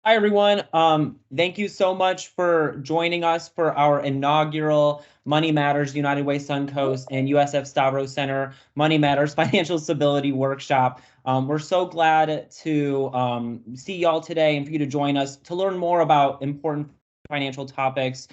Hi, everyone. Thank you so much for joining us for our inaugural Money Matters United Way Suncoast and USF Stavros Center Money Matters Financial Stability Workshop. We're so glad to see y'all today and for you to join us to learn more about important financial topics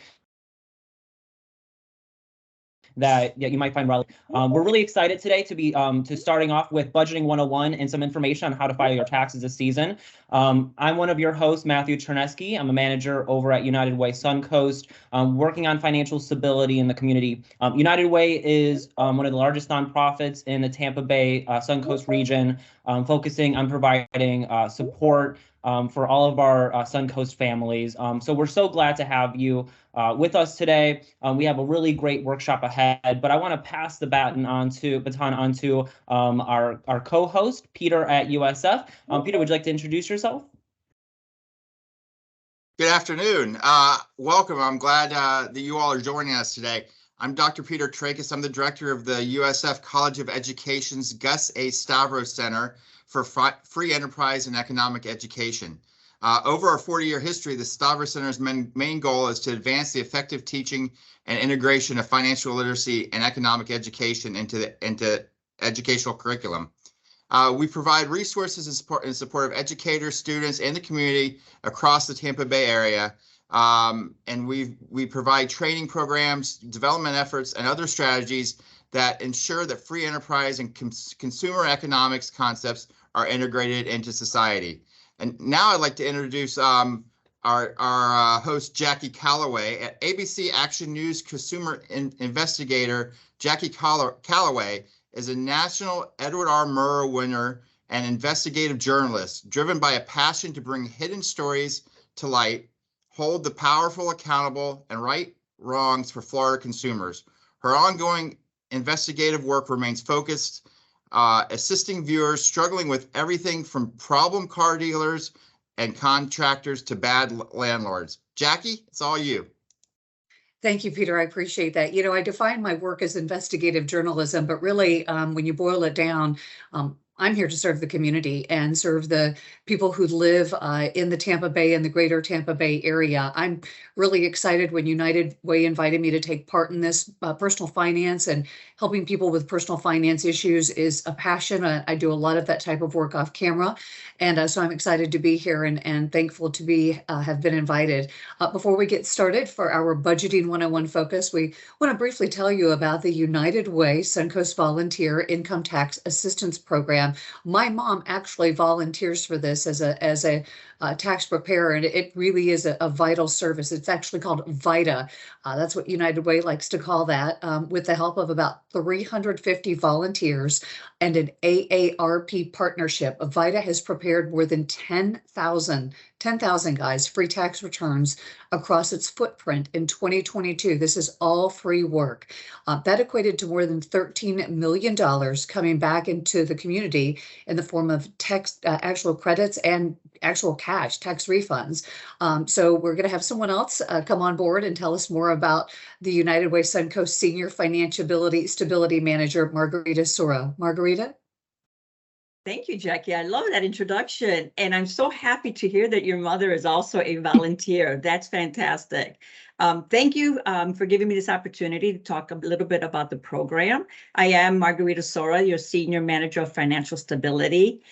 that you might find relevant. We're really excited today to be starting off with Budgeting 101 and some information on how to file your taxes this season. I'm one of your hosts, Matthew Chernesky. I'm a manager over at United Way Suncoast, working on financial stability in the community. United Way is one of the largest nonprofits in the Tampa Bay Suncoast region, focusing on providing support for all of our Suncoast families. So we're so glad to have you with us today. We have a really great workshop ahead, but I want to pass the baton on to our co-host, Peter at USF. Peter, would you like to introduce yourself? Good afternoon. Welcome. I'm glad that you all are joining us today. I'm Dr. Peter Trakis. I'm the director of the USF College of Education's Gus A. Stavros Center for Free Enterprise and Economic Education. Over our 40-year history, the Stavros Center's main goal is to advance the effective teaching and integration of financial literacy and economic education into educational curriculum. We provide resources in support of educators, students, and the community across the Tampa Bay area. And we provide training programs, development efforts, and other strategies that ensure that free enterprise and consumer economics concepts are integrated into society. And now I'd like to introduce our host, Jackie Callaway. At ABC Action News consumer investigator, Jackie Callaway is a national Edward R. Murrow winner and investigative journalist driven by a passion to bring hidden stories to light, hold the powerful accountable, and right wrongs for Florida consumers. Her ongoing investigative work remains focused, assisting viewers struggling with everything from problem car dealers and contractors to bad landlords. Jackie, it's all you. Thank you, Peter. I appreciate that. You know, I define my work as investigative journalism, but really, when you boil it down, I'm here to serve the community and serve the people who live in the Tampa Bay and the greater Tampa Bay area. I'm really excited when United Way invited me to take part in this. Personal finance and helping people with personal finance issues is a passion. I do a lot of that type of work off camera. And so I'm excited to be here and thankful to have been invited. Before we get started for our Budgeting 101 focus, we want to briefly tell you about the United Way Suncoast Volunteer Income Tax Assistance Program. My mom actually volunteers for this as a tax preparer, and it really is a vital service. It's actually called VITA. That's what United Way likes to call that, with the help of about 350 volunteers and an AARP partnership. VITA has prepared more than 10,000 guys free tax returns across its footprint in 2022. This is all free work. That equated to more than $13 million coming back into the community in the form of actual credits and actual cash tax refunds. So we're going to have someone else come on board and tell us more about the United Way Suncoast Senior Financial Stability Manager, Margarita Sorah. Margarita? Thank you, Jackie. I love that introduction. And I'm so happy to hear that your mother is also a volunteer. That's fantastic. Thank you for giving me this opportunity to talk a little bit about the program. I am Margarita Sorah, your Senior Manager of Financial Stability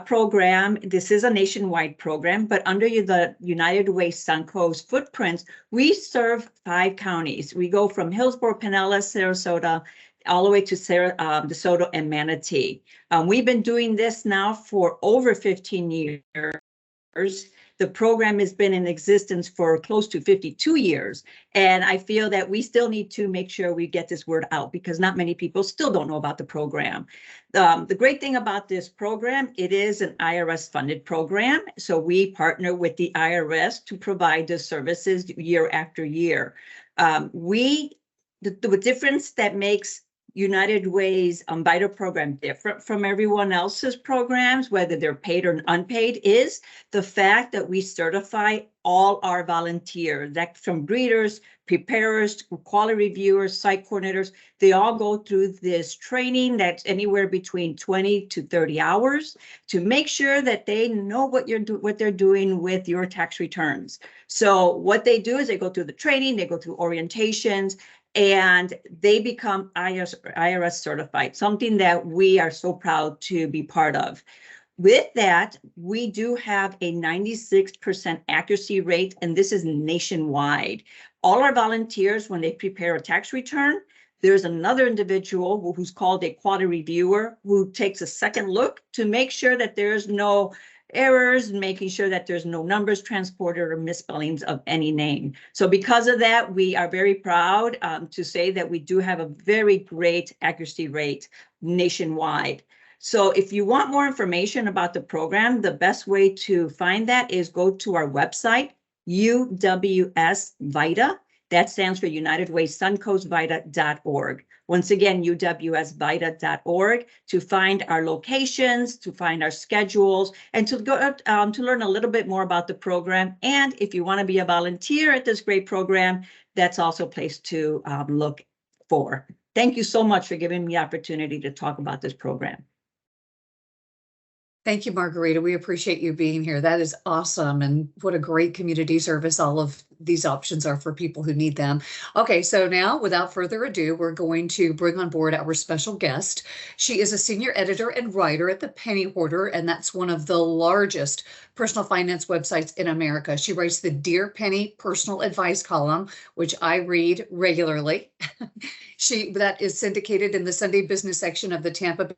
program. This is a nationwide program, but under the United Way Suncoast footprints, we serve 5 counties. We go from Hillsborough, Pinellas, Sarasota, all the way to DeSoto and Manatee. We've been doing this now for over 15 years. The program has been in existence for close to 52 years. And I feel that we still need to make sure we get this word out because not many people still don't know about the program. The great thing about this program, it is an IRS funded program. So we partner with the IRS to provide the services year after year. The difference that makes United Way's VITA program different from everyone else's programs, whether they're paid or unpaid, is the fact that we certify all our volunteers, that from greeters, preparers, quality reviewers, site coordinators, they all go through this training that's anywhere between 20 to 30 hours to make sure that they know what they're doing with your tax returns. So what they do is they go through the training, they go through orientations, and they become IRS certified, something that we are so proud to be part of. With that, we do have a 96% accuracy rate, and this is nationwide. All our volunteers, when they prepare a tax return, there's another individual who's called a quality reviewer who takes a second look to make sure that there's no errors, making sure that there's no numbers transported or misspellings of any name. So because of that, we are very proud to say that we do have a very great accuracy rate nationwide. So if you want more information about the program, the best way to find that is go to our website, UWS VITA. That stands for United Way suncoastvita.org. Once again, uwsvita.org to find our locations, to find our schedules, and to go to learn a little bit more about the program. And if you want to be a volunteer at this great program, that's also a place to look for. Thank you so much for giving me the opportunity to talk about this program. Thank you, Margarita. We appreciate you being here. That is awesome. And what a great community service all of these options are for people who need them. Okay, so now without further ado, we're going to bring on board our special guest. She is a senior editor and writer at the Penny Hoarder, and that's one of the largest personal finance websites in America. She writes the Dear Penny personal advice column, which I read regularly. That is syndicated in the Sunday business section of the Tampa Bay.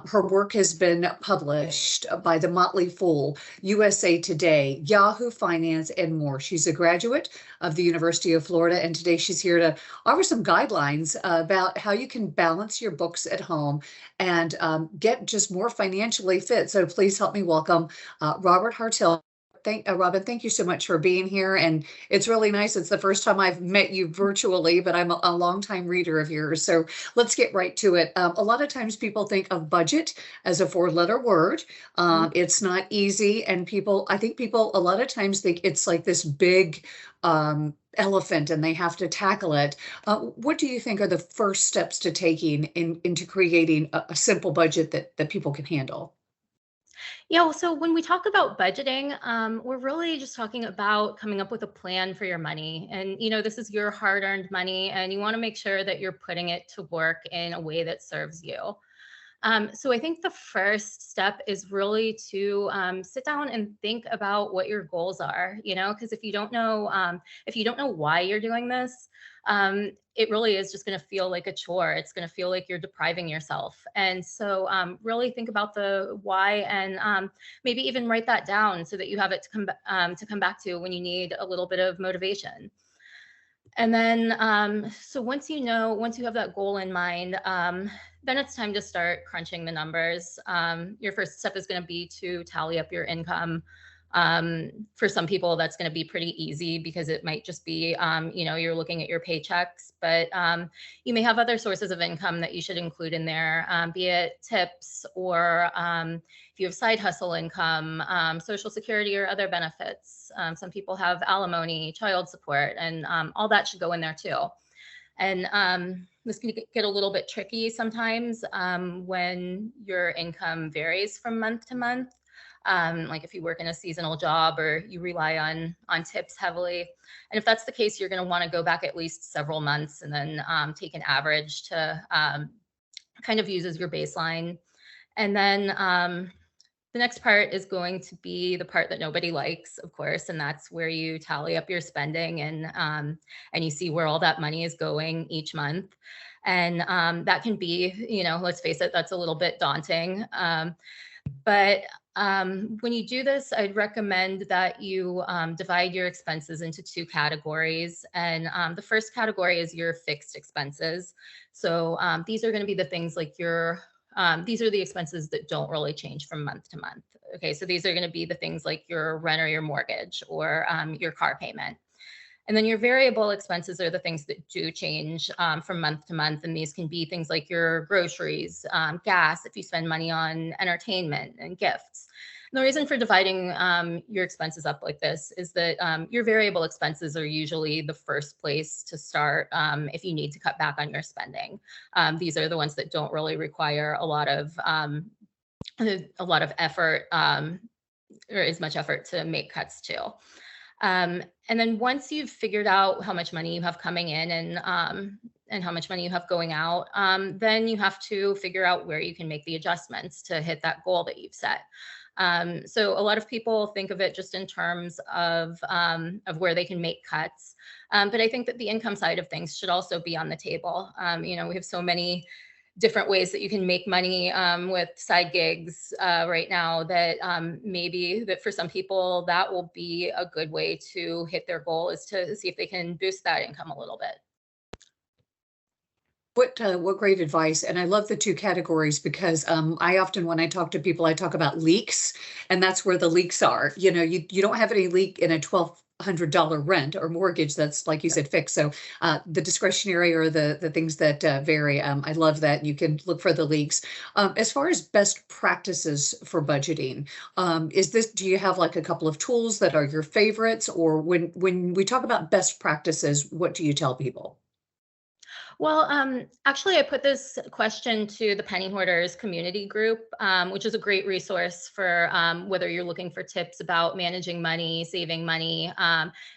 Her work has been published by The Motley Fool, USA Today, Yahoo Finance, and more. She's a graduate of the University of Florida, and today she's here to offer some guidelines about how you can balance your books at home and get just more financially fit. So please help me welcome Robert Hartel. Robin, thank you so much for being here. And it's really nice. It's the first time I've met you virtually, but I'm a longtime reader of yours. So let's get right to it. A lot of times people think of budget as a 4-letter word. It's not easy. And I think people a lot of times think it's like this big elephant and they have to tackle it. What do you think are the first steps to taking into creating a simple budget that people can handle? Yeah, well, so when we talk about budgeting, we're really just talking about coming up with a plan for your money. And, this is your hard-earned money, and you want to make sure that you're putting it to work in a way that serves you. So I think the first step is really to sit down and think about what your goals are, because if you don't know why you're doing this, it really is just going to feel like a chore. It's going to feel like you're depriving yourself. And so really think about the why and maybe even write that down so that you have it to come back to when you need a little bit of motivation. And then, so once you have that goal in mind, then it's time to start crunching the numbers. Your first step is going to be to tally up your income. For some people, that's going to be pretty easy because it might just be, you're looking at your paychecks, but you may have other sources of income that you should include in there, be it tips or if you have side hustle income, Social Security or other benefits. Some people have alimony, child support, and all that should go in there too. And this can get a little bit tricky sometimes when your income varies from month to month. Like if you work in a seasonal job or you rely on tips heavily. And if that's the case, you're going to want to go back at least several months and then take an average to kind of use as your baseline. And then the next part is going to be the part that nobody likes, of course, and that's where you tally up your spending and you see where all that money is going each month. And that can be, let's face it, that's a little bit daunting. But when you do this, I'd recommend that you divide your expenses into 2 categories. And the first category is your fixed expenses. So these are going to be the things like these are the expenses that don't really change from month to month. Okay, so these are going to be the things like your rent or your mortgage or your car payment. And then your variable expenses are the things that do change from month to month. And these can be things like your groceries, gas, if you spend money on entertainment and gifts. And the reason for dividing your expenses up like this is that your variable expenses are usually the first place to start if you need to cut back on your spending. These are the ones that don't really require a lot of effort or as much effort to make cuts to. And then once you've figured out how much money you have coming in and how much money you have going out, then you have to figure out where you can make the adjustments to hit that goal that you've set. So a lot of people think of it just in terms of where they can make cuts. But I think that the income side of things should also be on the table. We have so many different ways that you can make money with side gigs right now that maybe that for some people that will be a good way to hit their goal, is to see if they can boost that income a little bit. What great advice. And I love the two categories because I often, when I talk to people, I talk about leaks, and that's where the leaks are. You don't have any leak in a $1,200 rent or mortgage that's, like you said, fixed. So the discretionary or the things that vary, I love that. You can look for the leaks. As far as best practices for budgeting, do you have like a couple of tools that are your favorites? Or when we talk about best practices, what do you tell people? Well, actually, I put this question to the Penny Hoarders community group, which is a great resource for whether you're looking for tips about managing money, saving money,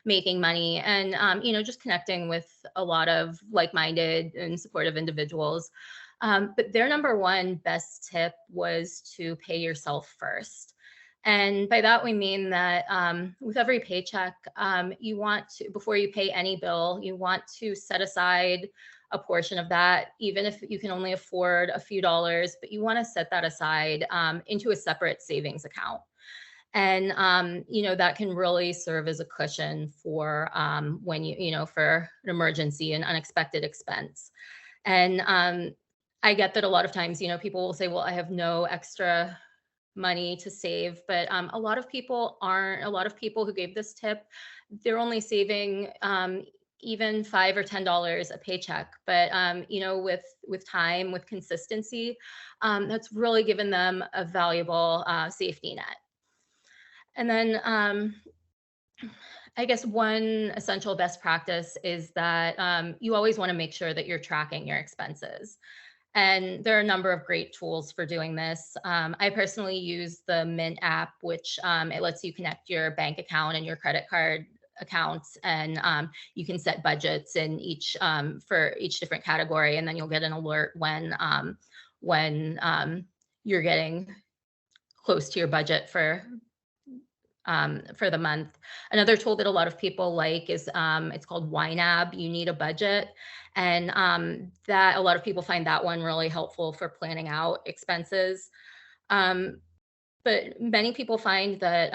making money, and just connecting with a lot of like-minded and supportive individuals. But their number one best tip was to pay yourself first. And by that, we mean that with every paycheck, you want to, before you pay any bill, you want to set aside a portion of that, even if you can only afford a few dollars, but you want to set that aside into a separate savings account. And, that can really serve as a cushion for when for an emergency and unexpected expense. And I get that a lot of times, people will say, well, I have no extra money to save, but a lot of people who gave this tip, they're only saving even $5 or $10 a paycheck. But with time, with consistency, that's really given them a valuable safety net. And then I guess one essential best practice is that you always want to make sure that you're tracking your expenses. And there are a number of great tools for doing this. I personally use the Mint app, which it lets you connect your bank account and your credit card accounts, and you can set budgets in each for each different category, and then you'll get an alert when you're getting close to your budget for the month. Another tool that a lot of people like is it's called YNAB. You Need a Budget. And that a lot of people find that one really helpful for planning out expenses. But many people find that,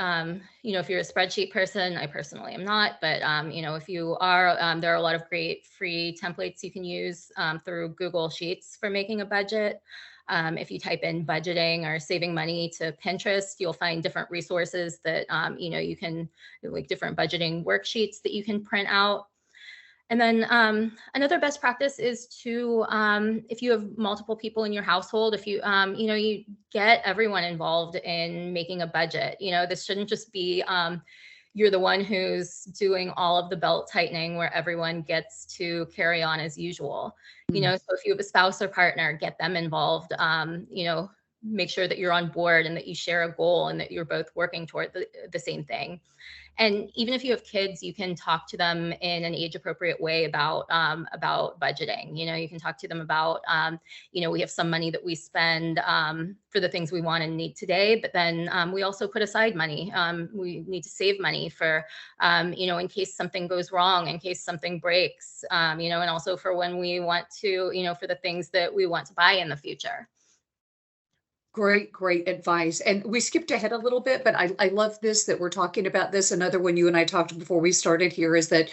if you're a spreadsheet person, I personally am not, but, if you are, there are a lot of great free templates you can use through Google Sheets for making a budget. If you type in budgeting or saving money to Pinterest, you'll find different resources that, you can, like different budgeting worksheets that you can print out. And then another best practice is to, if you have multiple people in your household, if you, you get everyone involved in making a budget. This shouldn't just be you're the one who's doing all of the belt tightening where everyone gets to carry on as usual. So if you have a spouse or partner, get them involved. Make sure that you're on board and that you share a goal and that you're both working toward the same thing. And even if you have kids, you can talk to them in an age-appropriate way about budgeting. You can talk to them about, we have some money that we spend for the things we want and need today, but then we also put aside money. We need to save money for, in case something goes wrong, in case something breaks, and also for when we want to, for the things that we want to buy in the future. Great advice. And we skipped ahead a little bit, but I love this that we're talking about this. Another one you and I talked before we started here is that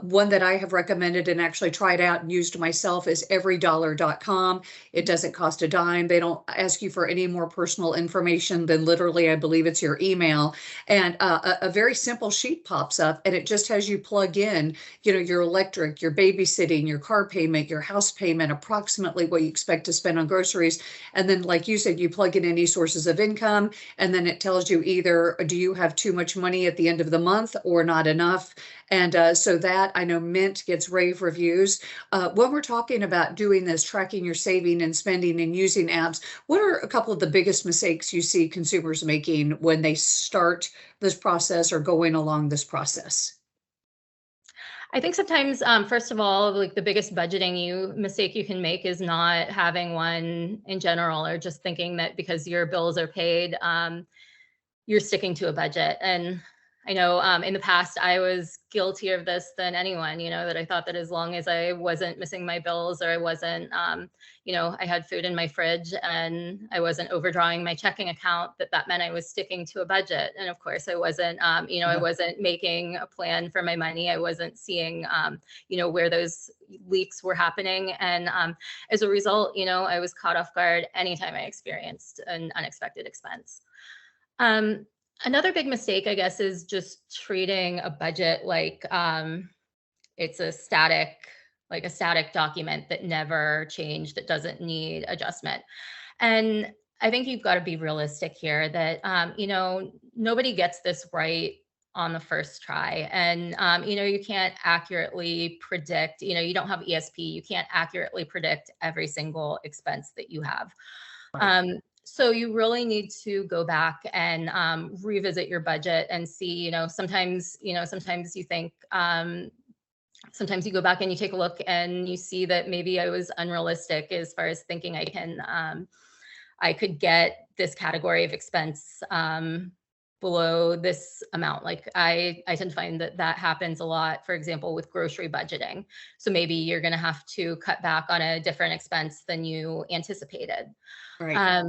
one that I have recommended and actually tried out and used myself is everydollar.com. It doesn't cost a dime. They don't ask you for any more personal information than literally, I believe it's your email. And a very simple sheet pops up and it just has you plug in, your electric, your babysitting, your car payment, your house payment, approximately what you expect to spend on groceries. And then, like you said, you plug in any sources of income, and then it tells you either do you have too much money at the end of the month or not enough. And so that, I know Mint gets rave reviews. When we're talking about doing this, tracking your saving and spending and using apps, what are a couple of the biggest mistakes you see consumers making when they start this process or going along this process? I think sometimes, first of all, like the biggest budgeting mistake you can make is not having one in general, or just thinking that because your bills are paid, you're sticking to a budget. And I know in the past, I was guiltier of this than anyone, that I thought that as long as I wasn't missing my bills, or I wasn't, I had food in my fridge and I wasn't overdrawing my checking account, that meant I was sticking to a budget. And of course I wasn't, I wasn't making a plan for my money. I wasn't seeing, where those leaks were happening. And as a result, I was caught off guard anytime I experienced an unexpected expense. Another big mistake, I guess, is just treating a budget like it's a static document that never changed, that doesn't need adjustment. And I think you've got to be realistic here that, nobody gets this right on the first try. And, you can't accurately predict, you don't have ESP, you can't accurately predict every single expense that you have. Right. So you really need to go back and revisit your budget and see, sometimes you think, sometimes you go back and you take a look and you see that maybe I was unrealistic as far as thinking I could get this category of expense below this amount. Like I tend to find that happens a lot, for example, with grocery budgeting. So maybe you're going to have to cut back on a different expense than you anticipated. Right.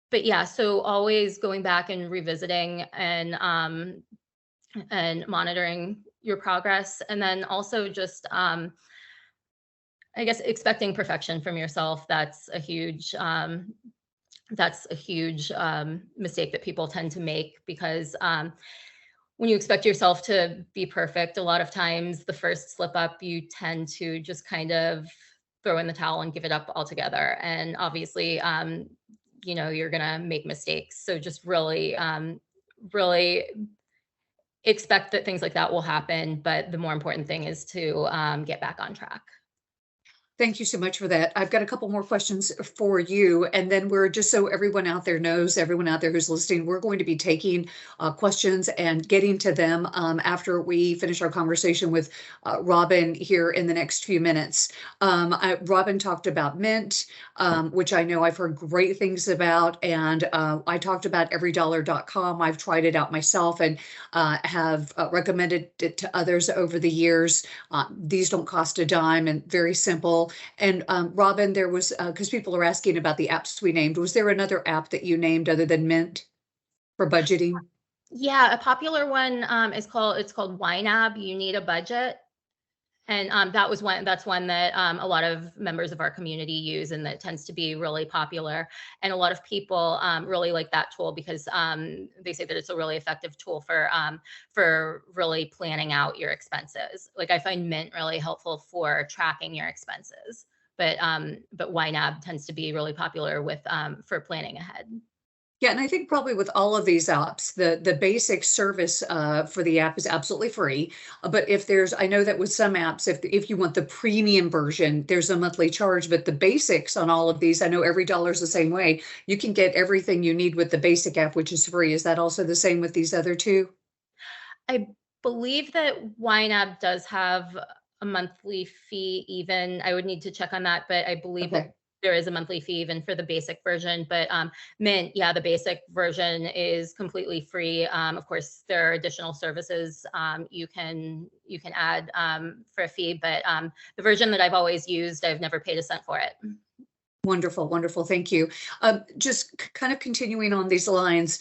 But yeah, so always going back and revisiting and monitoring your progress. And then also just, I guess, expecting perfection from yourself. That's a huge mistake that people tend to make, because when you expect yourself to be perfect, a lot of times the first slip up, you tend to just kind of throw in the towel and give it up altogether. And obviously, you're going to make mistakes. So just really expect that things like that will happen. But the more important thing is to get back on track. Thank you so much for that. I've got a couple more questions for you. And then we're just so everyone out there knows, everyone out there who's listening, we're going to be taking questions and getting to them after we finish our conversation with Robin here in the next few minutes. Robin talked about Mint, which I know I've heard great things about. And I talked about everydollar.com. I've tried it out myself and have recommended it to others over the years. These don't cost a dime and very simple. And Robin, there was, because people are asking about the apps we named, was there another app that you named other than Mint for budgeting? Yeah, a popular one it's called YNAB. You Need a Budget. And that's one that a lot of members of our community use, and that tends to be really popular. And a lot of people really like that tool because they say that it's a really effective tool for really planning out your expenses. Like I find Mint really helpful for tracking your expenses, but YNAB tends to be really popular with for planning ahead. Yeah, and I think probably with all of these apps, the basic service for the app is absolutely free. But if there's, I know that with some apps, if you want the premium version, there's a monthly charge. But the basics on all of these, I know every dollar is the same way. You can get everything you need with the basic app, which is free. Is that also the same with these other two? I believe that YNAB does have a monthly fee even. I would need to check on that, but I believe that there is a monthly fee even for the basic version. But Mint, yeah, the basic version is completely free. Of course, there are additional services you can add for a fee, but the version that I've always used, I've never paid a cent for it. Wonderful, wonderful. Thank you. Just kind of continuing on these lines,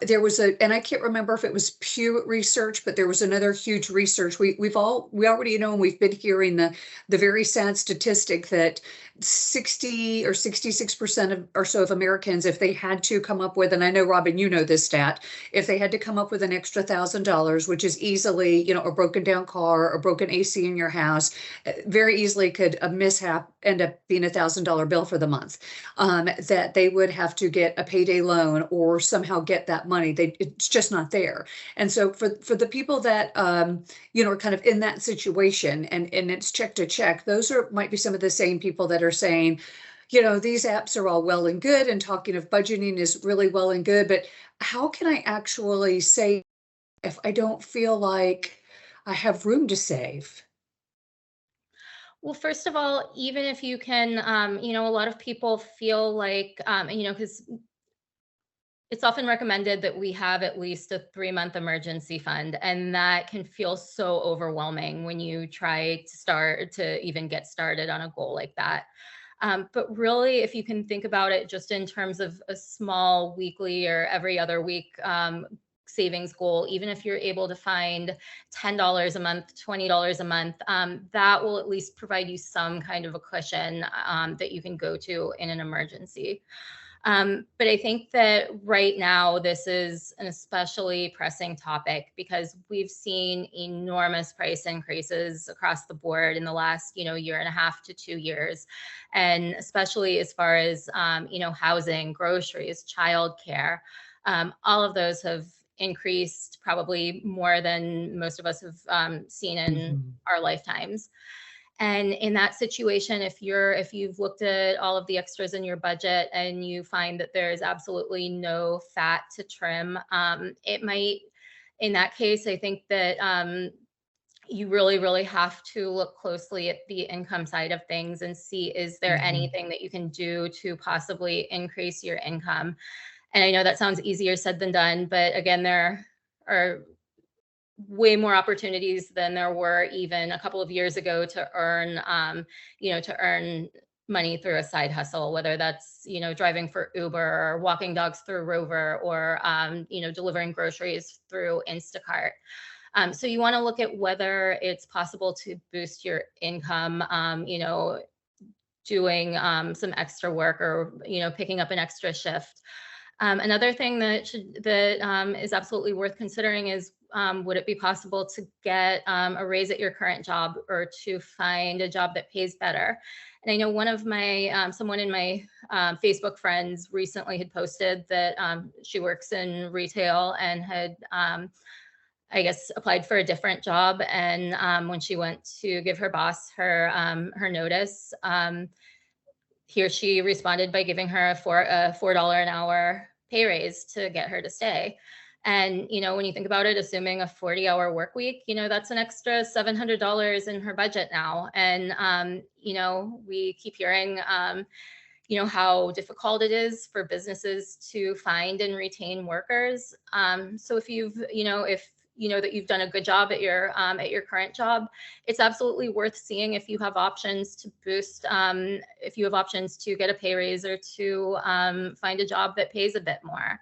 there was and I can't remember if it was Pew Research, but there was another huge research. We already know, and we've been hearing the very sad statistic that 60 or 66% of or so of Americans, if they had to come up with, and I know Robin, you know this stat, if they had to come up with an extra $1,000, which is easily, a broken down car or broken AC in your house, very easily could a mishap end up being $1,000 bill for the month, that they would have to get a payday loan or somehow get that money. It's just not there. And so for the people that, are kind of in that situation and it's check to check, those might be some of the same people that are saying, these apps are all well and good, and talking of budgeting is really well and good, but how can I actually save if I don't feel like I have room to save? Well, first of all, even if you can, a lot of people feel like, because it's often recommended that we have at least a 3-month emergency fund, and that can feel so overwhelming when you try to even get started on a goal like that. But really, if you can think about it just in terms of a small weekly or every other week savings goal, even if you're able to find $10 a month, $20 a month, that will at least provide you some kind of a cushion that you can go to in an emergency. But I think that right now, this is an especially pressing topic because we've seen enormous price increases across the board in the last, year and a half to 2 years. And especially as far as, housing, groceries, childcare, all of those have increased probably more than most of us have seen in our lifetimes. And in that situation, if you've looked at all of the extras in your budget and you find that there's absolutely no fat to trim, it might, in that case, I think that you really, really have to look closely at the income side of things and see, is there anything that you can do to possibly increase your income? And I know that sounds easier said than done, but again, there are way more opportunities than there were even a couple of years ago to earn, to earn money through a side hustle, whether that's, driving for Uber or walking dogs through Rover or, delivering groceries through Instacart. So you want to look at whether it's possible to boost your income, doing some extra work or, picking up an extra shift. Another thing that is absolutely worth considering is, would it be possible to get a raise at your current job or to find a job that pays better? And I know one of my, someone in my Facebook friends recently had posted that she works in retail and had, I guess, applied for a different job. And when she went to give her boss her notice, he or she responded by giving her a $4 an hour pay raise to get her to stay. And, when you think about it, assuming a 40-hour work week, that's an extra $700 in her budget now. And, we keep hearing, how difficult it is for businesses to find and retain workers. So if that you've done a good job at your current job, it's absolutely worth seeing if you have options to boost, if you have options to get a pay raise or to find a job that pays a bit more.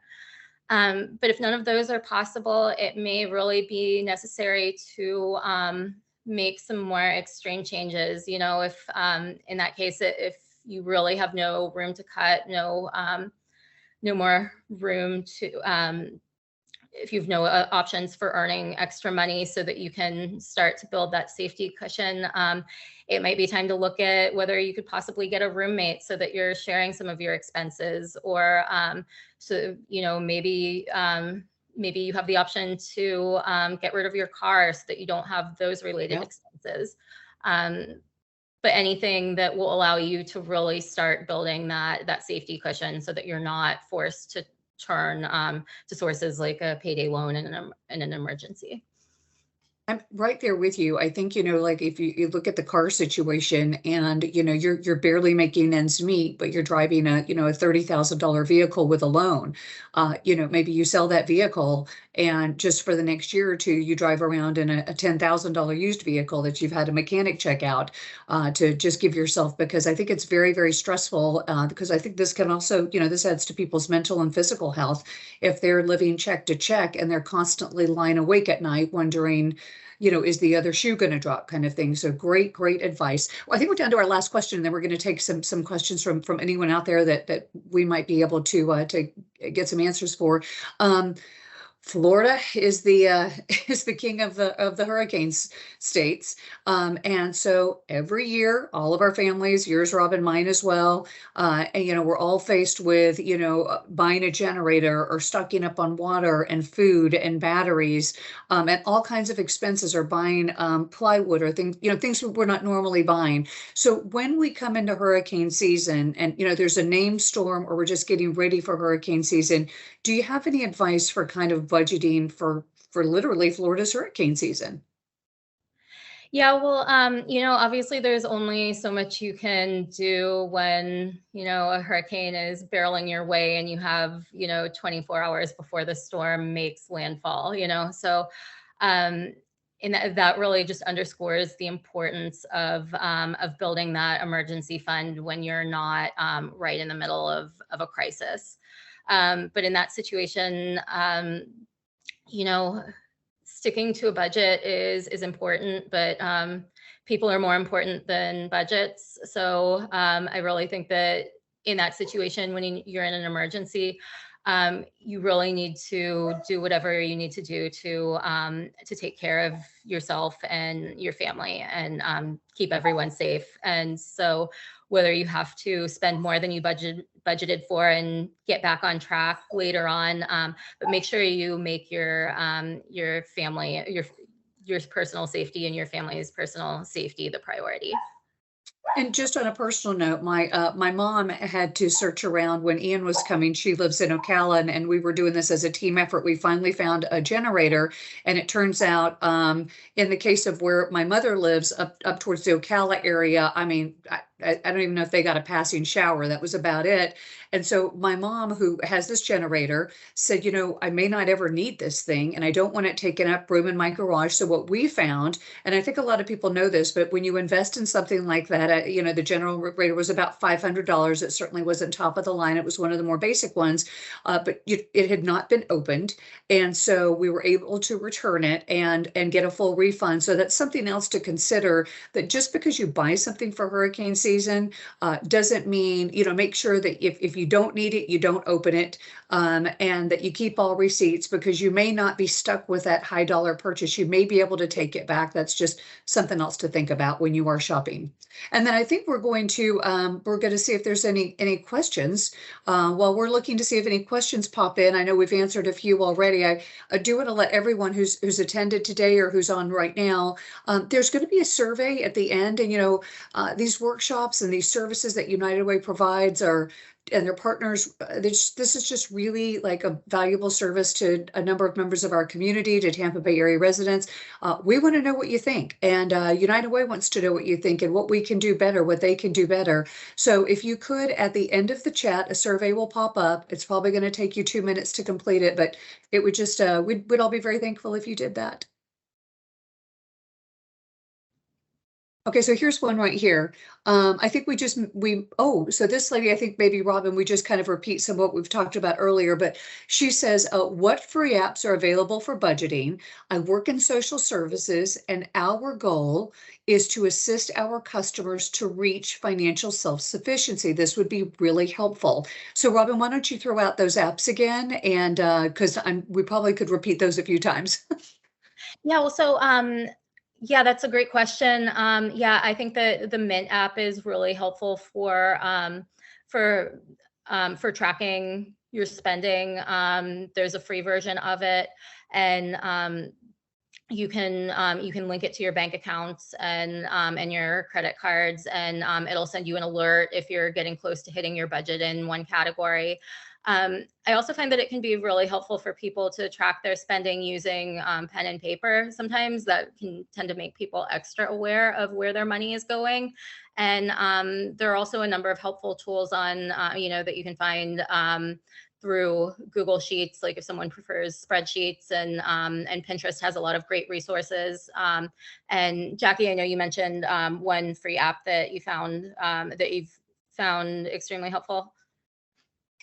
But if none of those are possible, it may really be necessary to make some more extreme changes. If in that case, if you really have no room to cut, no more room to, if you've no options for earning extra money so that you can start to build that safety cushion, it might be time to look at whether you could possibly get a roommate so that you're sharing some of your expenses, or maybe you have the option to get rid of your car so that you don't have those related expenses. But anything that will allow you to really start building that safety cushion so that you're not forced to turn to sources like a payday loan in an emergency. I'm right there with you. I think, like if you look at the car situation and, you're barely making ends meet, but you're driving a $30,000 vehicle with a loan. Maybe you sell that vehicle and just for the next year or two, you drive around in a $10,000 used vehicle that you've had a mechanic check out to just give yourself, because I think it's very, very stressful because I think this can also, this adds to people's mental and physical health if they're living check to check and they're constantly lying awake at night wondering, is the other shoe going to drop kind of thing. So great, great advice. Well, I think we're down to our last question, and then we're going to take some questions from anyone out there that we might be able to get some answers for. Florida is the king of the hurricanes states, and so every year, all of our families, yours, Robin, mine as well, and we're all faced with buying a generator or stocking up on water and food and batteries, and all kinds of expenses, or buying plywood or things we're not normally buying. So when we come into hurricane season, and there's a named storm, or we're just getting ready for hurricane season, do you have any advice for kind of budgeting for literally Florida's hurricane season? Yeah, well, obviously there's only so much you can do when, a hurricane is barreling your way and you have, 24 hours before the storm makes landfall, so, and that really just underscores the importance of building that emergency fund when you're not right in the middle of a crisis. But in that situation, sticking to a budget is important, but people are more important than budgets. So I really think that in that situation, when you're in an emergency, you really need to do whatever you need to do to take care of yourself and your family and keep everyone safe. And so whether you have to spend more than you budgeted for and get back on track later on, but make sure you make your family, your personal safety and your family's personal safety the priority. And just on a personal note, my mom had to search around when Ian was coming. She lives in Ocala, and we were doing this as a team effort. We finally found a generator, and it turns out, in the case of where my mother lives, up towards the Ocala area, I mean, I don't even know if they got a passing shower. That was about it. And so my mom, who has this generator, said, I may not ever need this thing, and I don't want it taking up room in my garage. So what we found, and I think a lot of people know this, but when you invest in something like that, the generator was about $500. It certainly wasn't top of the line. It was one of the more basic ones, but it had not been opened. And so we were able to return it and get a full refund. So that's something else to consider, that just because you buy something for hurricane season doesn't mean, make sure that if you don't need it, you don't open it, and that you keep all receipts, because you may not be stuck with that high dollar purchase. You may be able to take it back. That's just something else to think about when you are shopping. And then I think we're going to see if there's any questions. While we're looking to see if any questions pop in, I know we've answered a few already. I do want to let everyone who's attended today or who's on right now, there's going to be a survey at the end, and these workshops and these services that United Way provides and their partners, this is just really like a valuable service to a number of members of our community, to Tampa Bay area residents. We want to know what you think, and United Way wants to know what you think and what we can do better, what they can do better. So if you could, at the end of the chat, a survey will pop up. It's probably going to take you 2 minutes to complete it, but it would just, we'd all be very thankful if you did that. Okay, so here's one right here. I think so this lady, I think maybe Robin, we just kind of repeat some of what we've talked about earlier, but she says, what free apps are available for budgeting? I work in social services, and our goal is to assist our customers to reach financial self-sufficiency. This would be really helpful. So Robin, why don't you throw out those apps again? And because we probably could repeat those a few times. Yeah, well, so yeah, that's a great question. Yeah, I think that the Mint app is really helpful for tracking your spending. There's a free version of it, and you can link it to your bank accounts and your credit cards, and it'll send you an alert if you're getting close to hitting your budget in one category. I also find that it can be really helpful for people to track their spending using pen and paper. Sometimes that can tend to make people extra aware of where their money is going. And there are also a number of helpful tools on, that you can find through Google Sheets, like if someone prefers spreadsheets, and Pinterest has a lot of great resources. And Jackie, I know you mentioned one free app that you found that you've found extremely helpful.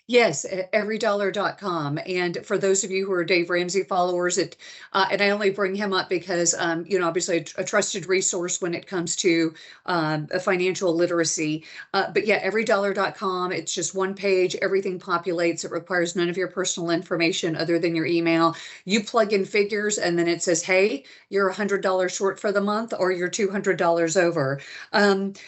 Yes, everydollar.com. And for those of you who are Dave Ramsey followers, and I only bring him up because, obviously a trusted resource when it comes to a financial literacy. But yeah, everydollar.com, it's just one page, everything populates. It requires none of your personal information other than your email. You plug in figures and then it says, hey, you're $100 short for the month, or you're $200 over.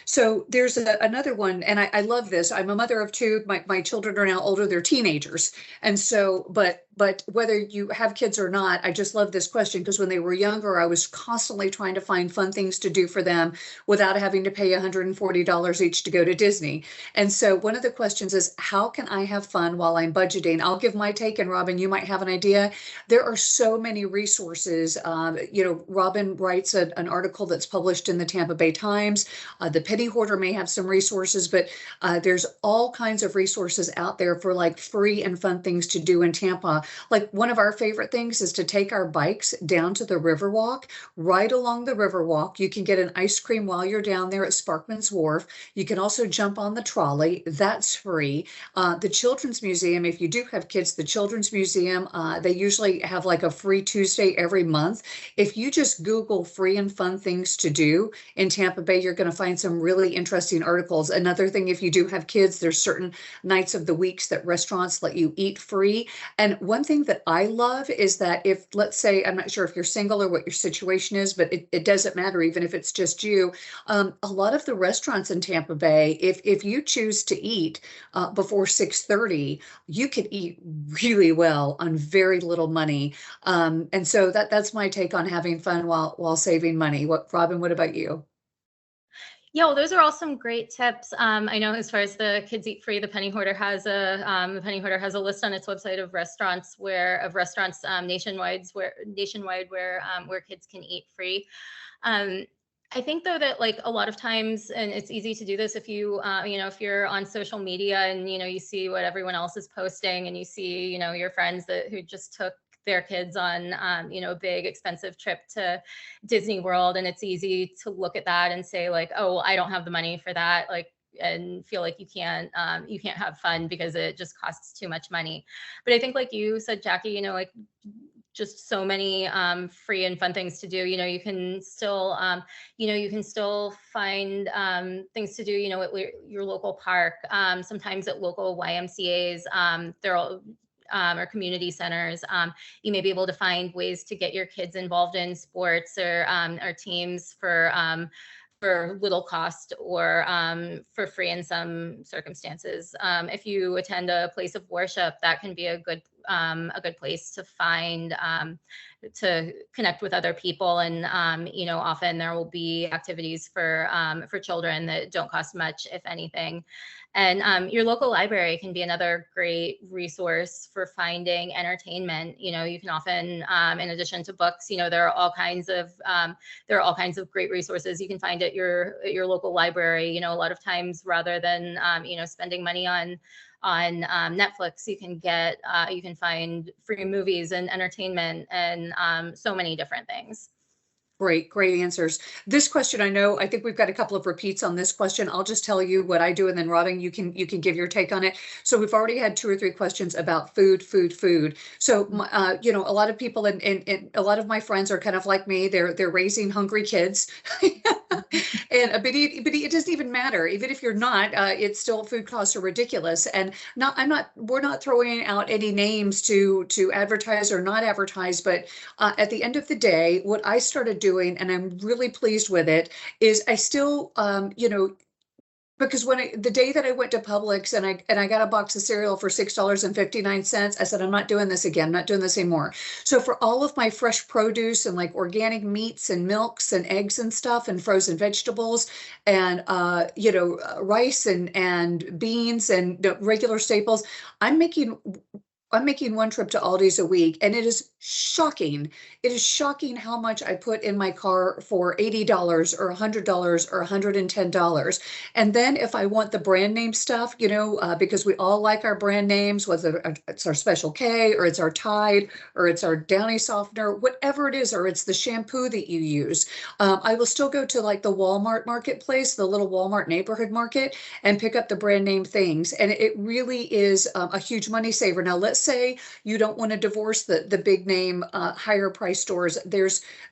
So there's another one, and I love this. I'm a mother of two. My children are now older, they're teenagers. And so, but whether you have kids or not, I just love this question, because when they were younger, I was constantly trying to find fun things to do for them without having to pay $140 each to go to Disney. And so one of the questions is, how can I have fun while I'm budgeting? I'll give my take, and Robin, you might have an idea. There are so many resources. Robin writes an article that's published in the Tampa Bay Times. The Penny Hoarder may have some resources, but there's all kinds of resources out there for like free and fun things to do in Tampa. Like one of our favorite things is to take our bikes down to the Riverwalk, right along the Riverwalk. You can get an ice cream while you're down there at Sparkman's Wharf. You can also jump on the trolley. That's free. The Children's Museum, if you do have kids, the Children's Museum, they usually have like a free Tuesday every month. If you just Google free and fun things to do in Tampa Bay, you're going to find some really interesting articles. Another thing, if you do have kids, there's certain nights of the weeks that restaurants let you eat free. And one thing that I love is that if, let's say, I'm not sure if you're single or what your situation is, but it doesn't matter, even if it's just you. A lot of the restaurants in Tampa Bay, if you choose to eat before 6:30, you can eat really well on very little money. And so that's my take on having fun while saving money. Robin, what about you? Yeah, well, those are all some great tips. I know as far as the Kids Eat Free, the Penny Hoarder has a list on its website of restaurants nationwide where kids can eat free. I think though that like a lot of times, and it's easy to do this if you if you're on social media and you see what everyone else is posting, and you see your friends who just took their kids on a big expensive trip to Disney World, and it's easy to look at that and say like, oh, I don't have the money for that, like, and feel like you can't have fun because it just costs too much money. But I think like you said, Jackie, like just so many free and fun things to do. You can still find things to do at your local park, sometimes at local YMCA's. Or community centers. You may be able to find ways to get your kids involved in sports or teams for little cost or for free in some circumstances. If you attend a place of worship, that can be a good place to find to connect with other people, and often there will be activities for children that don't cost much, if anything. And your local library can be another great resource for finding entertainment. You can often, in addition to books, there are all kinds of great resources you can find at your local library. A lot of times, rather than spending money on Netflix, you can find free movies and entertainment and so many different things. Great answers. This question, I think we've got a couple of repeats on this question. I'll just tell you what I do, and then Robin, you can give your take on it. So we've already had 2 or 3 questions about food. So a lot of people and a lot of my friends are kind of like me. They're raising hungry kids, but it doesn't even matter. Even if you're not, it's still, food costs are ridiculous. And we're not throwing out any names to advertise or not advertise, but at the end of the day, what I started doing, and I'm really pleased with it, is I still, Because the day that I went to Publix and I got a box of cereal for $6.59, I said, I'm not doing this again. I'm not doing this anymore. So for all of my fresh produce and like organic meats and milks and eggs and stuff and frozen vegetables and rice and beans and regular staples, I'm making one trip to Aldi's a week, and it is shocking. It is shocking how much I put in my car for $80 or $100 or $110. And then if I want the brand name stuff, because we all like our brand names, whether it's our Special K or it's our Tide or it's our Downy softener, whatever it is, or it's the shampoo that you use, I will still go to like the Walmart marketplace, the little Walmart neighborhood market, and pick up the brand name things. And it really is a huge money saver. Now, let's say you don't want to divorce the big name higher price stores.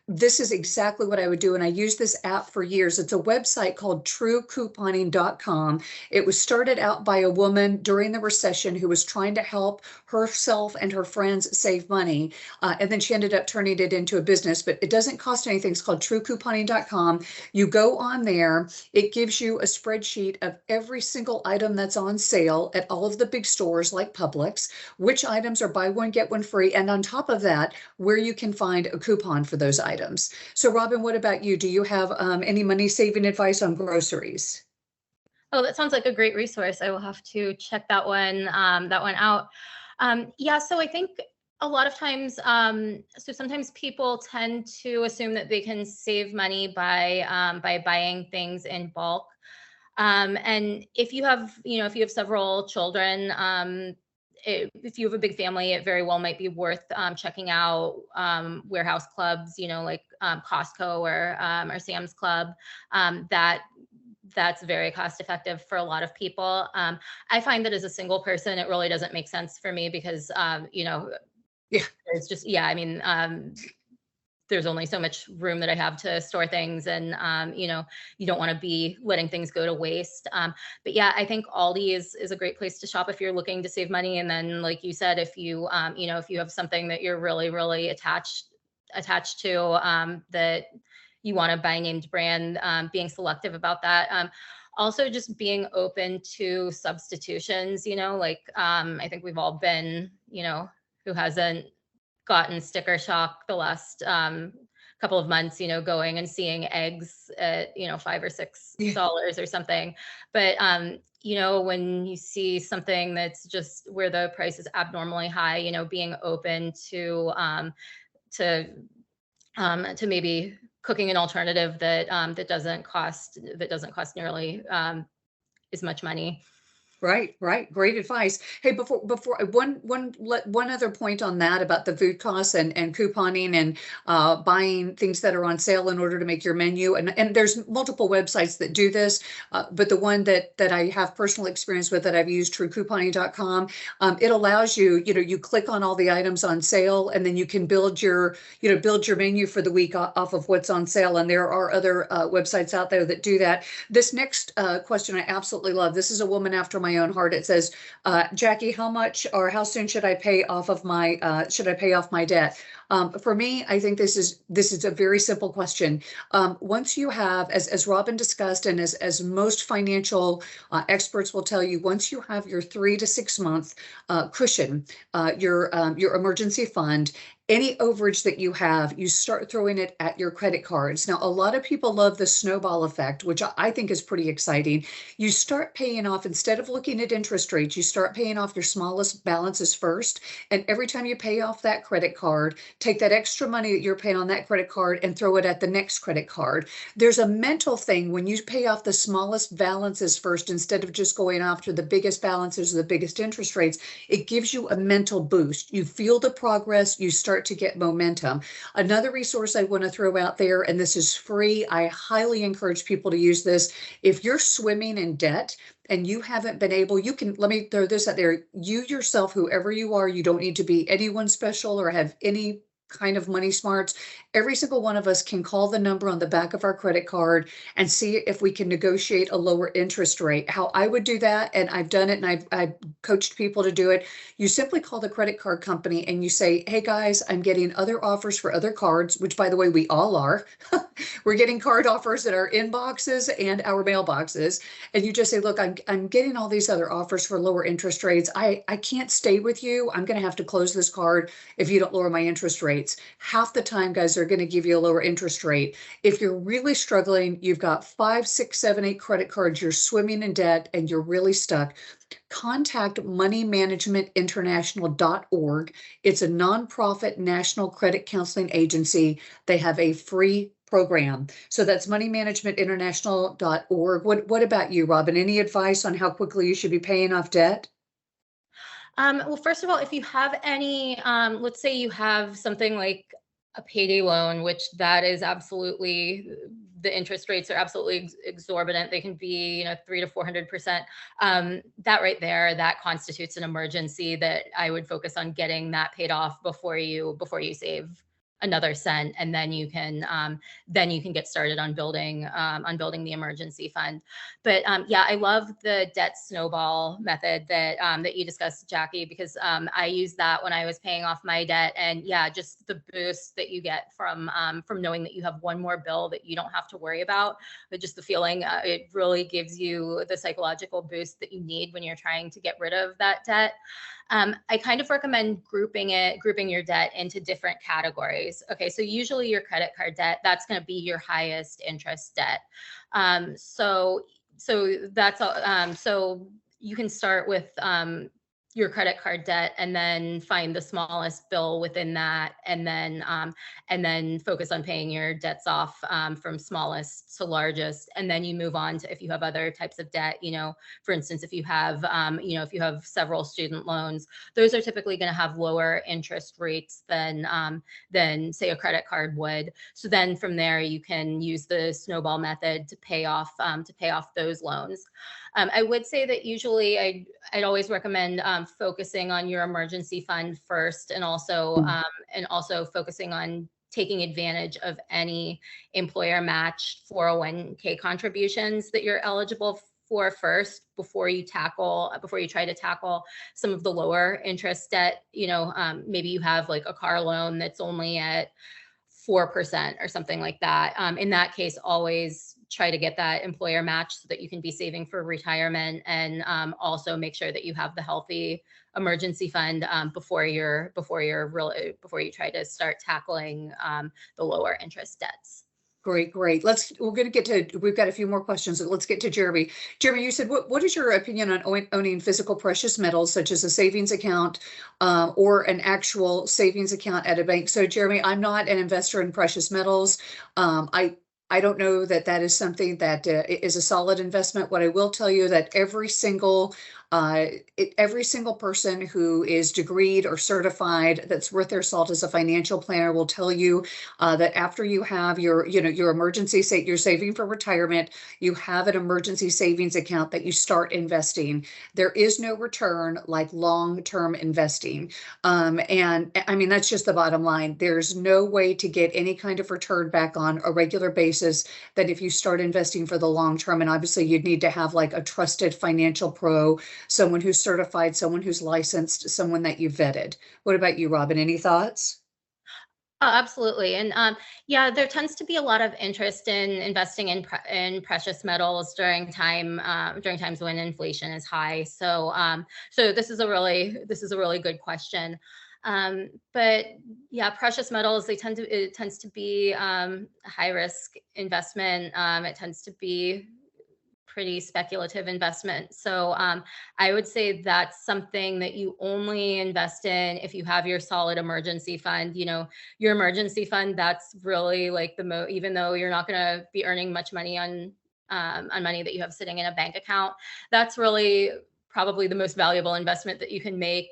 This is exactly what I would do. And I use this app for years. It's a website called truecouponing.com. It was started out by a woman during the recession who was trying to help herself and her friends save money. And then she ended up turning it into a business, but it doesn't cost anything. It's called truecouponing.com. You go on there, it gives you a spreadsheet of every single item that's on sale at all of the big stores like Publix, which items are buy one, get one free. And on top of that, where you can find a coupon for those items. So Robin, what about you? Do you have any money saving advice on groceries? Oh, that sounds like a great resource. I will have to check that one out. Yeah, so I think a lot of times, so sometimes people tend to assume that they can save money by buying things in bulk. And if you have several children, if you have a big family, it very well might be worth checking out warehouse clubs, like Costco or Sam's Club. That's very cost effective for a lot of people. I find that as a single person, it really doesn't make sense for me because, it's just, I mean, there's only so much room that I have to store things, and you don't want to be letting things go to waste. But yeah, I think Aldi is a great place to shop if you're looking to save money. And then, like you said, if you have something that you're really, really attached to, that you want to buy named brand, being selective about that. Also, just being open to substitutions. I think we've all been, who hasn't gotten sticker shock the last couple of months, going and seeing eggs at, $5 or $6 or something. But, when you see something that's just where the price is abnormally high, being open to maybe cooking an alternative that doesn't cost nearly as much money. Right. Great advice. Hey, before one other point on that about the food costs and couponing and buying things that are on sale in order to make your menu. And there's multiple websites that do this, but the one that I have personal experience with that I've used, truecouponing.com, it allows you, you click on all the items on sale, and then you can build your menu for the week off of what's on sale. And there are other websites out there that do that. This next question I absolutely love. This is a woman after my own heart. It says, Jackie, how much or how soon should I pay off my debt? For me, I think this is a very simple question. Once you have, as Robin discussed, and as most financial experts will tell you, once you have your 3 to 6 month cushion, your emergency fund, any overage that you have, you start throwing it at your credit cards. Now, a lot of people love the snowball effect, which I think is pretty exciting. You start paying off, instead of looking at interest rates, you start paying off your smallest balances first. And every time you pay off that credit card, take that extra money that you're paying on that credit card and throw it at the next credit card. There's a mental thing when you pay off the smallest balances first, instead of just going after the biggest balances or the biggest interest rates. It gives you a mental boost. You feel the progress, you start to get momentum. Another resource I want to throw out there, and this is free, I highly encourage people to use this. If you're swimming in debt and you haven't been able, let me throw this out there. You yourself, whoever you are, you don't need to be anyone special or have any kind of money smarts, every single one of us can call the number on the back of our credit card and see if we can negotiate a lower interest rate. How I would do that, and I've done it, and I've coached people to do it. You simply call the credit card company and you say, hey guys, I'm getting other offers for other cards, which by the way, we all are. We're getting card offers in our inboxes and our mailboxes. And you just say, look, I'm getting all these other offers for lower interest rates. I can't stay with you. I'm going to have to close this card if you don't lower my interest rates. Half the time, guys, they're going to give you a lower interest rate. If you're really struggling, you've got 5, 6, 7, 8 credit cards, you're swimming in debt and you're really stuck, contact moneymanagementinternational.org. It's a nonprofit national credit counseling agency. They have a free program. So that's moneymanagementinternational.org. What about you, Robin? Any advice on how quickly you should be paying off debt? Well, first of all, if you have any, let's say you have something like a payday loan, which that is absolutely, the interest rates are absolutely exorbitant. They can be, 300 to 400%. That right there, that constitutes an emergency that I would focus on getting that paid off before you save another cent, and then you can get started on building the emergency fund. But yeah, I love the debt snowball method that you discussed, Jackie, because I used that when I was paying off my debt, and yeah, just the boost that you get from knowing that you have one more bill that you don't have to worry about, but just the feeling, it really gives you the psychological boost that you need when you're trying to get rid of that debt. I kind of recommend grouping your debt into different categories. Okay, so usually your credit card debt, that's going to be your highest interest debt. So that's so you can start with your credit card debt and then find the smallest bill within that, and then focus on paying your debts off from smallest to largest. And then you move on to, if you have other types of debt, for instance, if you have several student loans, those are typically going to have lower interest rates than say a credit card would. So then from there you can use the snowball method to pay off those loans. I would say that usually I'd always recommend focusing on your emergency fund first, and also focusing on taking advantage of any employer matched 401k contributions that you're eligible for first before you try to tackle some of the lower interest debt. Maybe you have like a car loan that's only at 4% or something like that. In that case, always try to get that employer match so that you can be saving for retirement, and also make sure that you have the healthy emergency fund before you try to start tackling the lower interest debts. Great. We've got a few more questions. So let's get to Jeremy. Jeremy, you said, what is your opinion on owning physical precious metals, such as a savings account or an actual savings account at a bank? So Jeremy, I'm not an investor in precious metals. I don't know that is something that is a solid investment. What I will tell you that every single person who is degreed or certified that's worth their salt as a financial planner will tell you that after you have your emergency, you're saving for retirement, you have an emergency savings account that you start investing. There is no return like long-term investing. And I mean, that's just the bottom line. There's no way to get any kind of return back on a regular basis that if you start investing for the long term. And obviously you'd need to have like a trusted financial pro, someone who's certified, someone who's licensed, someone that you vetted. What about you, Robin? Any thoughts? Oh, absolutely. And yeah, there tends to be a lot of interest in investing in precious metals during times when inflation is high. So so this is a really good question. But yeah, precious metals, it tends to be a high risk investment. It tends to be pretty speculative investment. So I would say that's something that you only invest in if you have your solid emergency fund. Your emergency fund, that's really like even though you're not going to be earning much money on money that you have sitting in a bank account, that's really probably the most valuable investment that you can make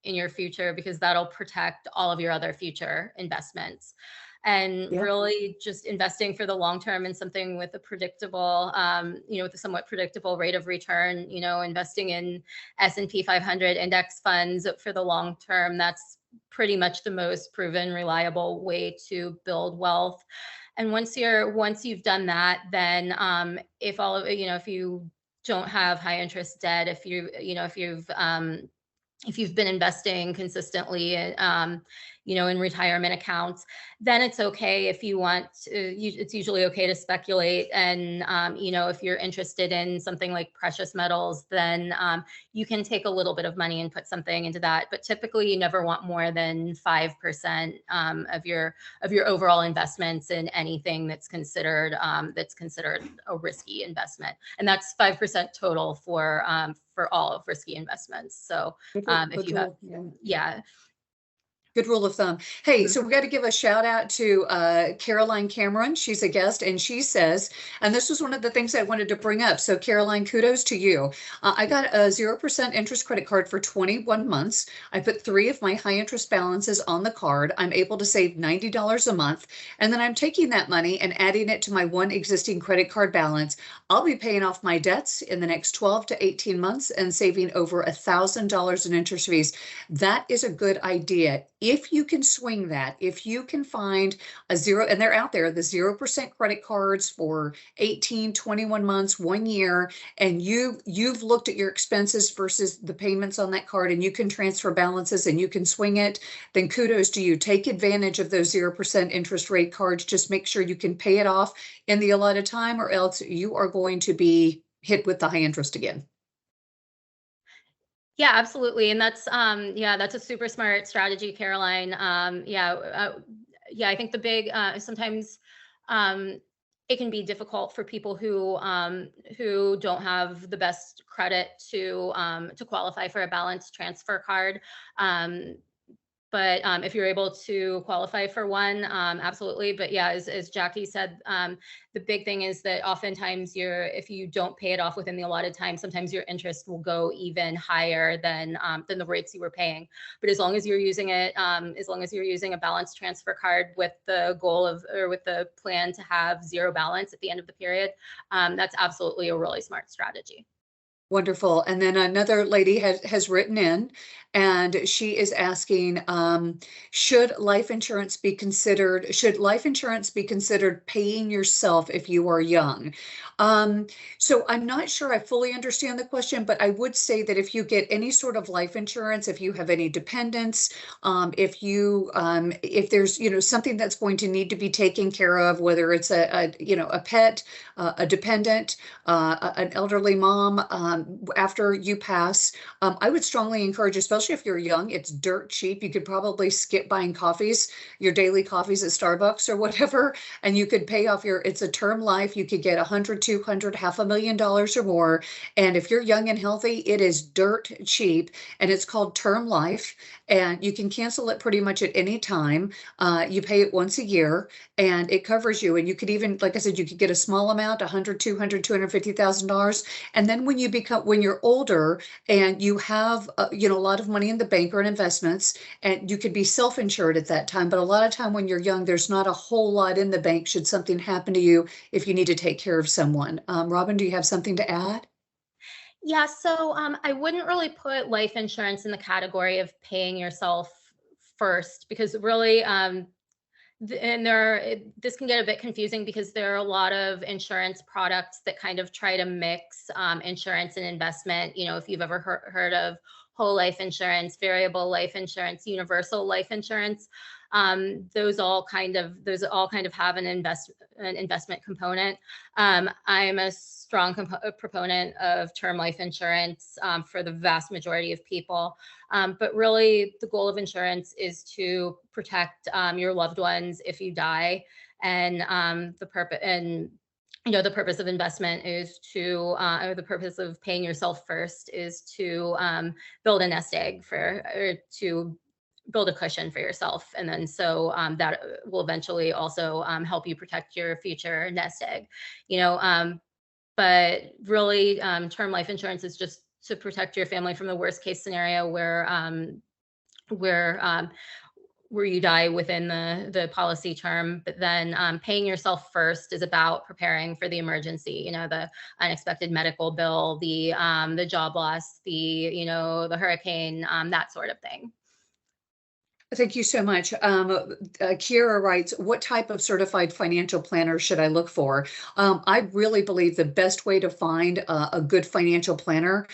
in your future, because that'll protect all of your other future investments. And really just investing for the long term in something with a predictable, with a somewhat predictable rate of return, investing in S&P 500 index funds for the long term, pretty much the most proven, reliable way to build wealth. And once you've done that, then if all of if you don't have high interest debt, if you've been investing consistently, in retirement accounts, then it's okay if you want to, it's usually okay to speculate. And, if you're interested in something like precious metals, then you can take a little bit of money and put something into that. But typically you never want more than 5% of your overall investments in anything that's considered a risky investment. And that's 5% total for all of risky investments. So if you have, yeah. Good rule of thumb. Hey, so we got to give a shout out to Caroline Cameron. She's a guest, and she says, and this was one of the things I wanted to bring up. So Caroline, kudos to you. I got a 0% interest credit card for 21 months. I put 3 of my high interest balances on the card. I'm able to save $90 a month. And then I'm taking that money and adding it to my one existing credit card balance. I'll be paying off my debts in the next 12 to 18 months and saving over $1,000 in interest fees. That is a good idea. If you can swing that, if you can find a zero, and they're out there, the 0% credit cards for 18, 21 months, 1 year, and you've looked at your expenses versus the payments on that card, and you can transfer balances and you can swing it, then kudos to you. Take advantage of those 0% interest rate cards. Just make sure you can pay it off in the allotted time, or else you are going to be hit with the high interest again. Yeah, absolutely. And that's a super smart strategy, Caroline. I think the big sometimes it can be difficult for people who don't have the best credit to qualify for a balance transfer card. But if you're able to qualify for one, absolutely. But yeah, as Jackie said, the big thing is that oftentimes if you don't pay it off within the allotted time, sometimes your interest will go even higher than the rates you were paying. But as long as you're using it, as long as you're using a balance transfer card with the goal with the plan to have zero balance at the end of the period, that's absolutely a really smart strategy. Wonderful. And then another lady has written in, and she is asking, should life insurance be considered paying yourself if you are young? So I'm not sure I fully understand the question, but I would say that if you get any sort of life insurance, if you have any dependents, if there's, something that's going to need to be taken care of, whether it's a pet, a dependent, an elderly mom, after you pass, I would strongly encourage, especially if you're young, it's dirt cheap. You could probably skip buying your daily coffees at Starbucks or whatever, and you could pay off it's a term life. You could get $100,000, $200,000, $500,000 or more. And if you're young and healthy, it is dirt cheap, and it's called term life. And you can cancel it pretty much at any time. You pay it once a year, and it covers you. And you could even, like I said, you could get a small amount, $100,000, $200,000, $250,000. And then when you're older and you have, a lot of money in the bank or in investments, and you could be self-insured at that time. But a lot of time when you're young, there's not a whole lot in the bank should something happen to you if you need to take care of someone. Robin, do you have something to add? Yeah, so I wouldn't really put life insurance in the category of paying yourself first, because really, this can get a bit confusing because there are a lot of insurance products that kind of try to mix insurance and investment. If you've ever heard of whole life insurance, variable life insurance, universal life insurance, those all kind of have an investment component. I'm a strong proponent of term life insurance for the vast majority of people. But really, the goal of insurance is to protect your loved ones if you die, and the purpose of investment is or the purpose of paying yourself first is to build a nest egg to build a cushion for yourself. And then so that will eventually also help you protect your future nest egg, but really term life insurance is just to protect your family from the worst case scenario where you die within the policy term. But then paying yourself first is about preparing for the emergency, the unexpected medical bill, the job loss, the hurricane, that sort of thing. Thank you so much. Kiera writes, what type of certified financial planner should I look for? I really believe the best way to find a good financial planner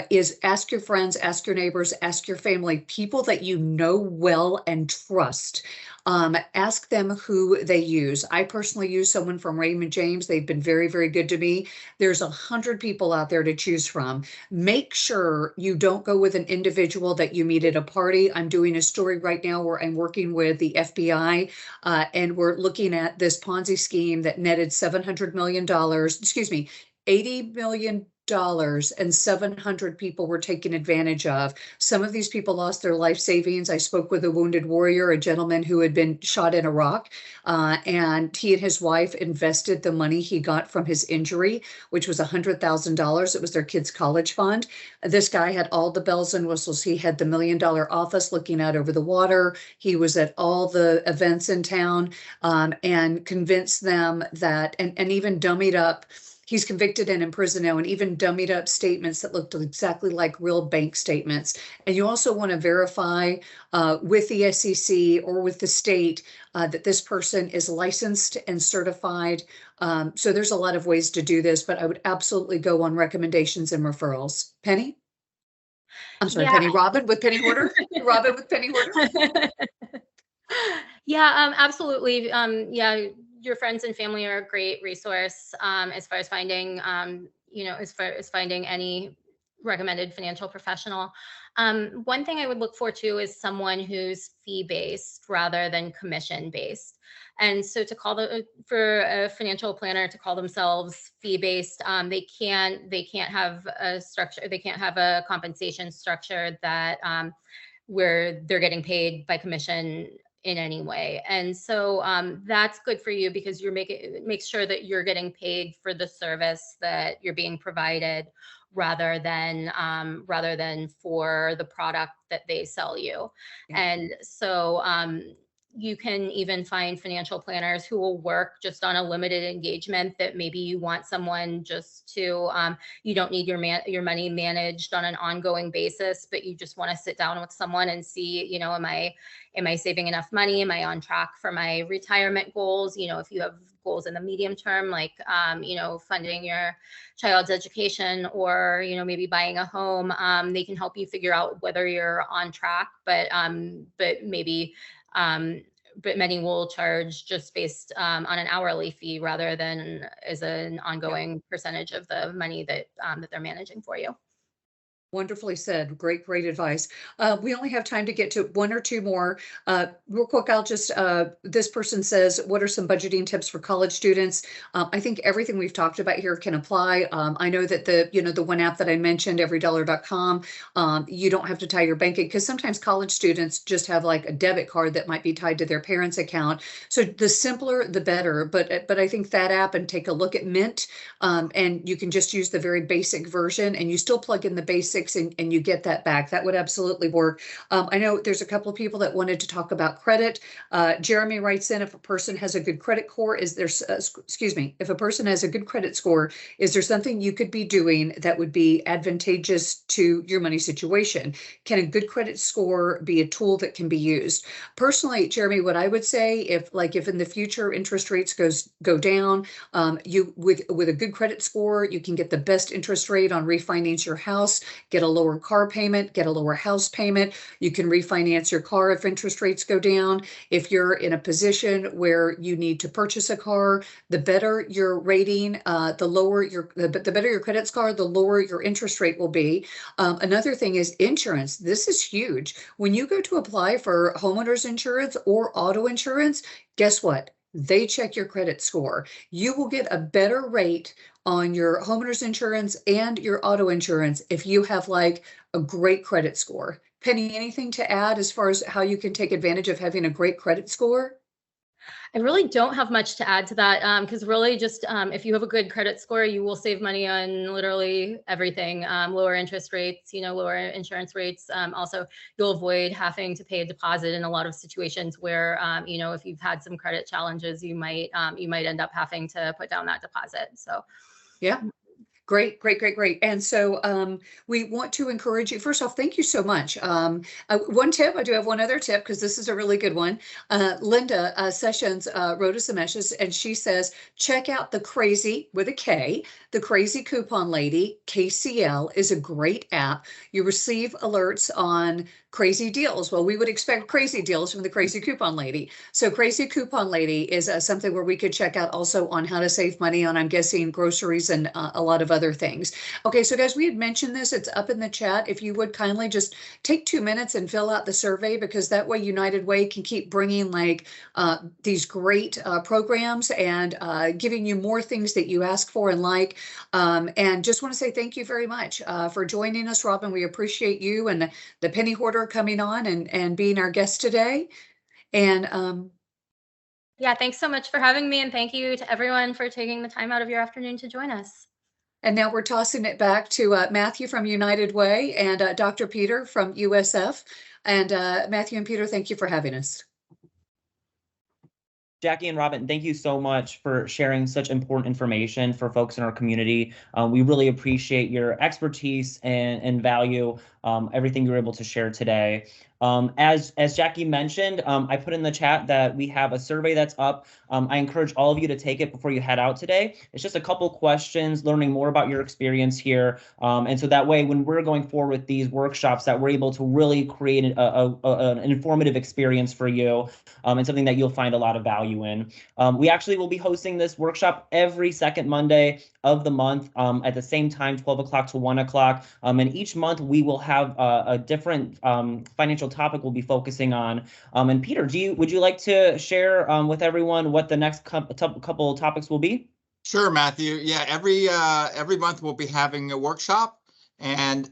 is ask your friends, ask your neighbors, ask your family, people that you know well and trust. Ask them who they use. I personally use someone from Raymond James. They've been very, very good to me. There's 100 people out there to choose from. Make sure you don't go with an individual that you meet at a party. I'm doing a story right now where I'm working with the FBI, and we're looking at this Ponzi scheme that netted $700 million, excuse me, $80 million, and 700 people were taken advantage of. Some of these people lost their life savings. I spoke with a wounded warrior, a gentleman who had been shot in Iraq, and he and his wife invested the money he got from his injury, which was $100,000. It was their kids' college fund. This guy had all the bells and whistles. He had the $1 million office looking out over the water. He was at all the events in town, and convinced them that, and even dummied up. He's convicted and in prison now, and even dummied up statements that looked exactly like real bank statements. And you also want to verify with the SEC or with the state that this person is licensed and certified. So there's a lot of ways to do this, but I would absolutely go on recommendations and referrals. Penny? I'm sorry, Yeah. Penny. Robin with Penny Hoarder? Robin with Penny Hoarder? Yeah, absolutely. Yeah, your friends and family are a great resource as far as finding, as far as finding any recommended financial professional. One thing I would look for too is someone who's fee-based rather than commission-based. And so for a financial planner to call themselves fee-based, they can't have a structure, they can't have a compensation structure that where they're getting paid by commission in any way. And so that's good for you because make sure that you're getting paid for the service that you're being provided rather than for the product that they sell you. Yeah. And so you can even find financial planners who will work just on a limited engagement, that maybe you want someone just to, you don't need your money managed on an ongoing basis, but you just want to sit down with someone and see, am I saving enough money? Am I on track for my retirement goals? If you have goals in the medium term, like, funding your child's education or, maybe buying a home, they can help you figure out whether you're on track, but maybe, but many will charge just based on an hourly fee rather than as an ongoing percentage of the money that they're managing for you. Wonderfully said. Great, great advice. We only have time to get to one or two more. Real quick, I'll just, this person says, what are some budgeting tips for college students? I think everything we've talked about here can apply. I know that the one app that I mentioned, everydollar.com, you don't have to tie your bank because sometimes college students just have like a debit card that might be tied to their parents' account. So the simpler, the better. But I think that app, and take a look at Mint, and you can just use the very basic version and you still plug in the basics and you get that back. That would absolutely work. I know there's a couple of people that wanted to talk about credit. Jeremy writes in, if a person has a good credit score, if a person has a good credit score, is there something you could be doing that would be advantageous to your money situation? Can a good credit score be a tool that can be used? Personally, Jeremy, what I would say, if in the future interest rates go down, you with a good credit score, you can get the best interest rate on refinance your house, get a lower car payment, get a lower house payment. You can refinance your car if interest rates go down. If you're in a position where you need to purchase a car, the better your rating, the better your credit score, the lower your interest rate will be. Another thing is insurance. This is huge. When you go to apply for homeowners insurance or auto insurance, guess what? They check your credit score. You will get a better rate on your homeowners insurance and your auto insurance if you have like a great credit score. Penny, anything to add as far as how you can take advantage of having a great credit score? I really don't have much to add to that because really just if you have a good credit score, you will save money on literally everything. Lower interest rates, lower insurance rates. Also, you'll avoid having to pay a deposit in a lot of situations where, if you've had some credit challenges, you might end up having to put down that deposit. So, yeah. Great, great, great, great. And so we want to encourage you. First off, thank you so much. One tip, I do have one other tip because this is a really good one. Linda Sessions wrote us a message and she says, check out the Crazy with a K, the Crazy Coupon Lady, KCL is a great app. You receive alerts on crazy deals. Well, we would expect crazy deals from the Crazy Coupon Lady. So Crazy Coupon Lady is something where we could check out also on how to save money on, I'm guessing, groceries and a lot of other things. Okay, so guys, we had mentioned this. It's up in the chat. If you would kindly just take 2 minutes and fill out the survey, because that way United Way can keep bringing like these great programs and giving you more things that you ask for and like. And just want to say thank you very much for joining us, Robin. We appreciate you and the penny hoarder coming on and being our guest today. And yeah, thanks so much for having me, and thank you to everyone for taking the time out of your afternoon to join us. And now we're tossing it back to Matthew from United Way and Dr. Peter from USF. And Matthew and Peter, thank you for having us. Jackie and Robin, thank you so much for sharing such important information for folks in our community. We really appreciate your expertise and value everything you were able to share today. As Jackie mentioned, I put in the chat that we have a survey that's up. I encourage all of you to take it before you head out today. It's just a couple questions, learning more about your experience here. And so that way, when we're going forward with these workshops, that we're able to really create an informative experience for you and something that you'll find a lot of value in. We actually will be hosting this workshop every second Monday of the month at the same time, 12 o'clock to 1 o'clock. And each month we will have a different financial topic we'll be focusing on. And Peter, would you like to share with everyone what the next couple of topics will be? Sure, Matthew. Yeah, every month we'll be having a workshop, and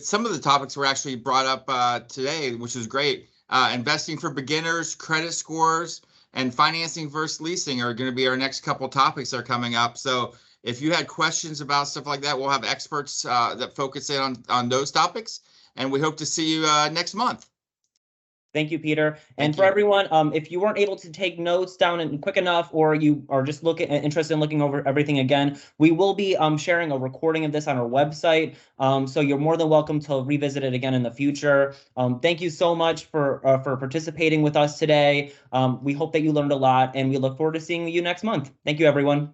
some of the topics were actually brought up today, which is great. Investing for beginners, credit scores, and financing versus leasing are going to be our next couple topics that are coming up. So if you had questions about stuff like that, we'll have experts that focus in on those topics, and we hope to see you next month. Thank you, Peter. And for everyone, if you weren't able to take notes down and quick enough, or you are just interested in looking over everything again, we will be sharing a recording of this on our website. So you're more than welcome to revisit it again in the future. Thank you so much for participating with us today. We hope that you learned a lot, and we look forward to seeing you next month. Thank you, everyone.